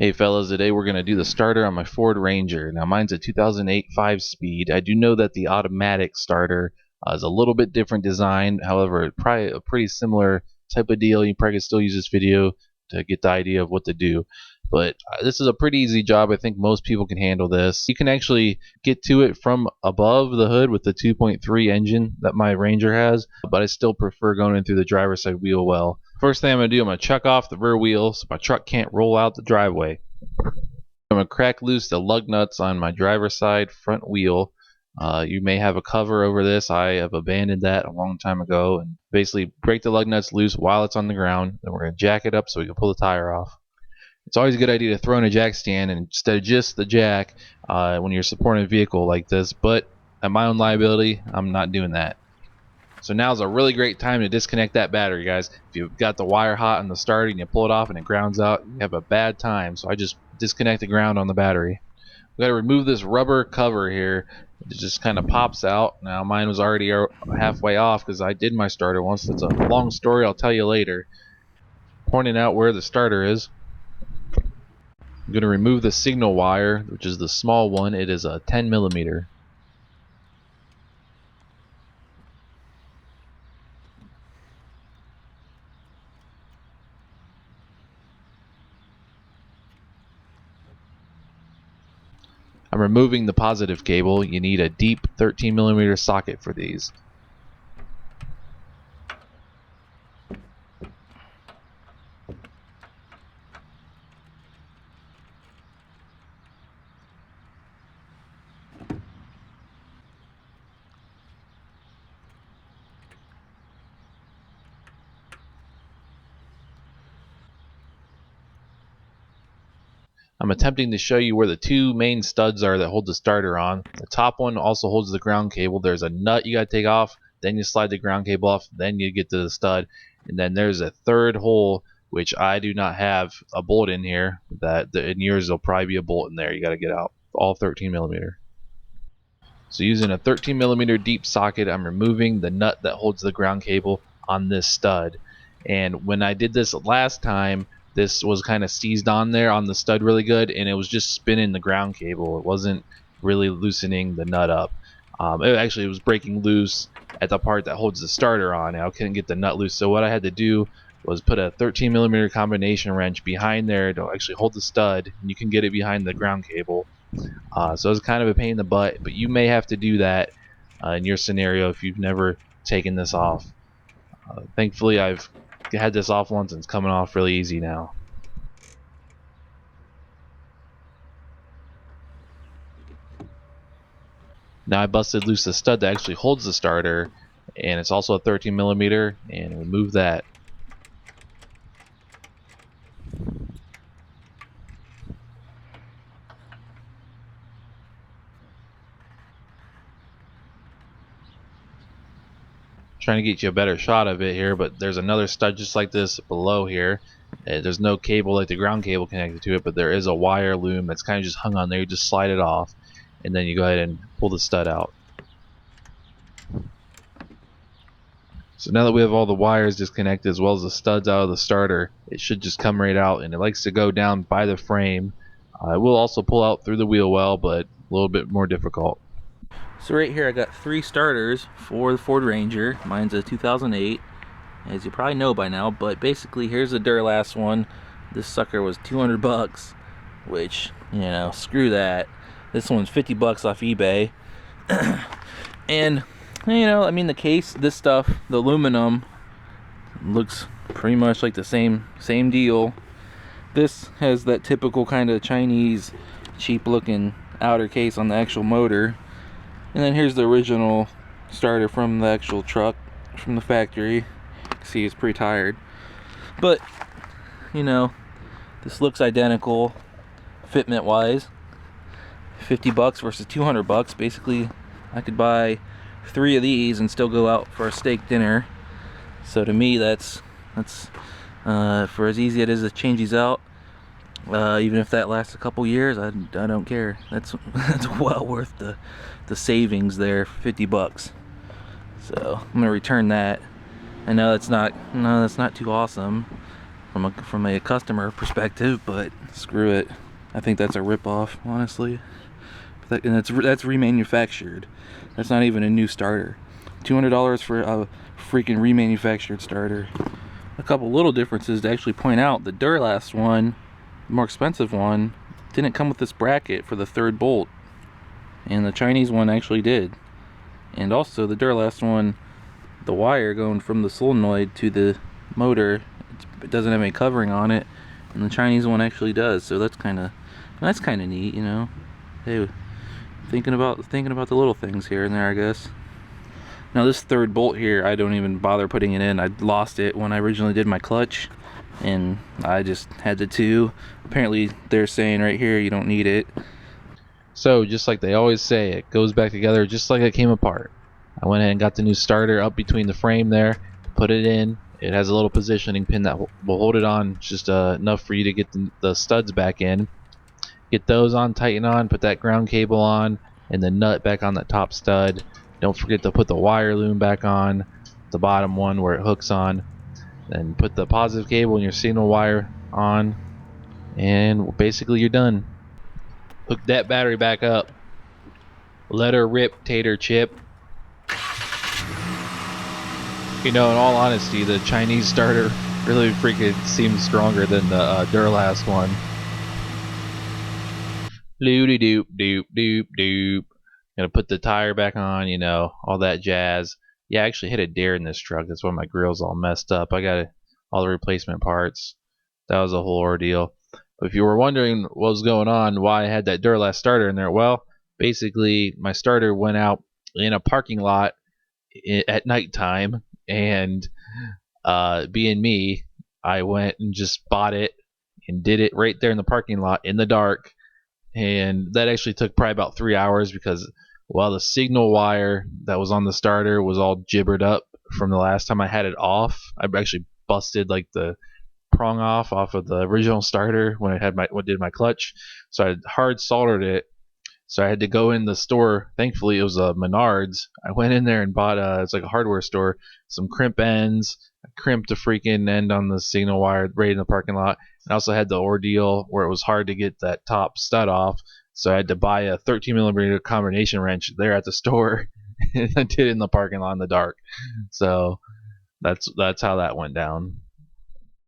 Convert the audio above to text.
Hey fellas, today we're going to do the starter on my Ford Ranger. Now mine's a 2008 5-speed. I do know that the automatic starter is a little bit different design. However, probably a pretty similar type of deal. You probably can still use this video to get the idea of what to do. But this is a pretty easy job. I think most people can handle this. You can actually get to it from above the hood with the 2.3 engine that my Ranger has, but I still prefer going in through the driver's side wheel well. First thing I'm going to do, I'm going to chuck off the rear wheel so my truck can't roll out the driveway. I'm going to crack loose the lug nuts on my driver's side front wheel. You may have a cover over this. I have abandoned that a long time ago. And basically break the lug nuts loose while it's on the ground. Then we're going to jack it up so we can pull the tire off. It's always a good idea to throw in a jack stand instead of just the jack when you're supporting a vehicle like this. But at my own liability, I'm not doing that. So now's a really great time to disconnect that battery, guys. If you've got the wire hot on the starter and you pull it off and it grounds out, you have a bad time. So I just disconnect the ground on the battery. We got to remove this rubber cover here. It just kind of pops out. Now mine was already halfway off because I did my starter once. It's a long story, I'll tell you later. Pointing out where the starter is. I'm going to remove the signal wire, which is the small one. It is a 10 millimeter. I'm removing the positive cable. You need a deep 13 millimeter socket for these. I'm attempting to show you where the two main studs are that hold the starter on. The top one also holds the ground cable. There's a nut you got to take off, then you slide the ground cable off, then you get to the stud, and then there's a third hole which I do not have a bolt in here. That in yours there'll probably be a bolt in there. You got to get out all 13 millimeter. So using a 13 millimeter deep socket, I'm removing the nut that holds the ground cable on this stud. And when I did this last time, this was kind of seized on there on the stud really good, and it was just spinning the ground cable. It wasn't really loosening the nut up. It was breaking loose at the part that holds the starter on. I couldn't get the nut loose, so what I had to do was put a 13 millimeter combination wrench behind there to actually hold the stud, and you can get it behind the ground cable. So it's kind of a pain in the butt, but you may have to do that in your scenario if you've never taken this off. Thankfully, I've had this off once and it's coming off really easy now. Now I busted loose the stud that actually holds the starter, and it's also a 13 millimeter, and remove that. Trying to get you a better shot of it here, but there's another stud just like this below here. There's no cable like the ground cable connected to it, but there is a wire loom that's kind of just hung on there. You just slide it off, and then you go ahead and pull the stud out. So now that we have all the wires disconnected as well as the studs out of the starter, it should just come right out, and it likes to go down by the frame. It will also pull out through the wheel well, but a little bit more difficult. So right here I got 3 starters for the Ford Ranger. Mine's a 2008, as you probably know by now, but basically here's the Duralast one. This sucker was 200 bucks, which, you know, screw that. This one's 50 bucks off eBay. And, you know, I mean, the case, this stuff, the aluminum, looks pretty much like the same deal. This has that typical kind of Chinese cheap looking outer case on the actual motor. And then here's the original starter from the actual truck, from the factory. You can see it's pretty tired. But, you know, this looks identical fitment wise. 50 bucks versus 200 bucks. Basically, I could buy 3 of these and still go out for a steak dinner. So to me, that's for as easy it is to change these out. Even if that lasts a couple years, I don't care. That's well worth the savings there, 50 bucks. So I'm gonna return that. I know that's not too awesome, from a customer perspective, but screw it. I think that's a ripoff, honestly. And that's remanufactured. That's not even a new starter. $200 for a freaking remanufactured starter. A couple little differences to actually point out. The Duralast one, the more expensive one, didn't come with this bracket for the third bolt, and the Chinese one actually did. And also the Duralast one, the wire going from the solenoid to the motor, it doesn't have any covering on it, and the Chinese one actually does. So that's kind of neat, you know. Hey, thinking about the little things here and there, I guess. Now this third bolt here, I don't even bother putting it in. I lost it when I originally did my clutch, and I just had the two. Apparently they're saying right here you don't need it. So just like they always say, it goes back together just like it came apart. I went ahead and got the new starter up between the frame there, put it in. It has a little positioning pin that will hold it on just enough for you to get the studs back in. Get those on, tighten on, put that ground cable on, and the nut back on that top stud. Don't forget to put the wire loom back on, the bottom one where it hooks on. Then put the positive cable and your signal wire on, and basically you're done. Hook that battery back up. Let her rip, Tater Chip. You know, in all honesty, the Chinese starter really freaking seems stronger than the Duralast one. Doody doop doop doop doop. Gonna put the tire back on, you know, all that jazz. Yeah, I actually hit a deer in this truck. That's why my grill's all messed up. I got all the replacement parts. That was a whole ordeal. But if you were wondering what was going on, why I had that Duralast starter in there, well, basically my starter went out in a parking lot at nighttime, and being me, I went and just bought it and did it right there in the parking lot in the dark. And that actually took probably about 3 hours because while the signal wire that was on the starter was all gibbered up from the last time I had it off, I actually busted like the prong off of the original starter when I did my clutch. So I hard soldered it. So I had to go in the store. Thankfully, it was a Menards. I went in there and bought it's like a hardware store, some crimp ends. I crimped a freaking end on the signal wire right in the parking lot. And I also had the ordeal where it was hard to get that top stud off. So I had to buy a 13 millimeter combination wrench there at the store, and I did it in the parking lot in the dark. So that's how that went down.